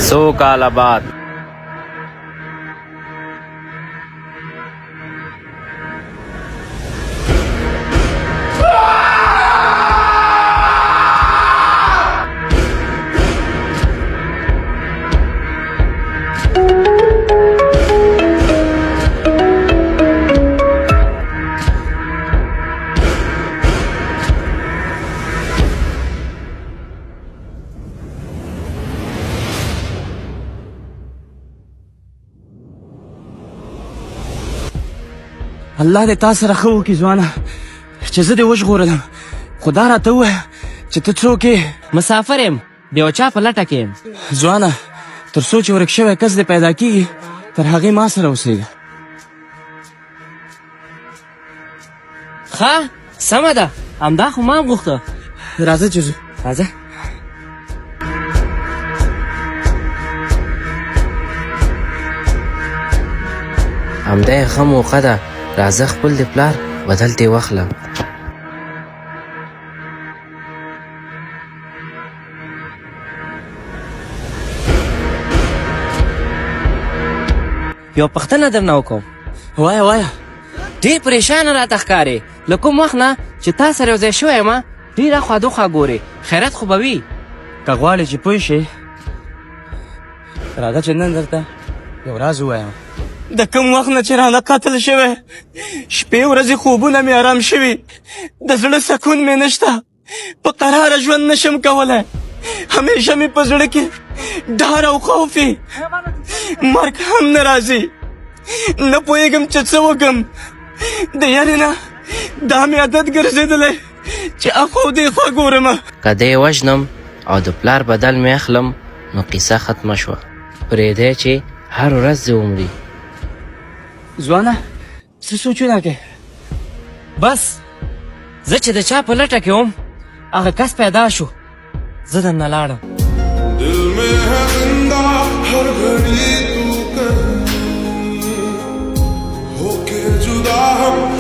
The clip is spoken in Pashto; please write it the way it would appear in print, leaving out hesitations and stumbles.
100 کاله بعد الله دې تا سره ښه وکړي ځوانه چې زه دې وژغورلم خو دا راته ووایه چې ته څوک یې مسافر یم د یو چا په لټه کې یم ځوانه تر څو چې ورک شوی کس دې پیدا کېږي تر هغې ما سره اوسېږه ښه سمه ده همدا خو ما هم غوښته راځه چې ځو راځه همدا یې ښه موقع ده راځه خپل د پلار بدل دې واخله یو پوښتنه درنه وکړم وایه وایه ډېر پریشانه راته ښکارې له کوم وخت نه چې تا سره یو ځای شوی یم ډېره خواده ګورې خیرات خو به وي که غواړې چې پوه شې راځه چې نن درته یو راز ووایم د کوم وخت نه چې رانه قتل شوی شپې ورځې خوبونه مې آرام شوي د زړه سکون مې نشته په قراره ژوند نشم کولی همیشه مې په زړه کې ډار او خوف وي مرګ هم نه راځي نه پوهېږم چې څه وکړم د یارې نه دا مې عادت ګرځېدلی چې اخوا دېخوا ګورمه که دی وژنم او د پلار بدل مې اخلم نو قصه ختمه شوه پرېږدی چې هر ورځ دې ومري ځوانه څه سوچونه کوې بس زه چې د چا په لټه کې وم هغه کس پیدا شو زه درنه لاړم दिल में है जिंदा हर घड़ी तू कहीं होके जुदा हम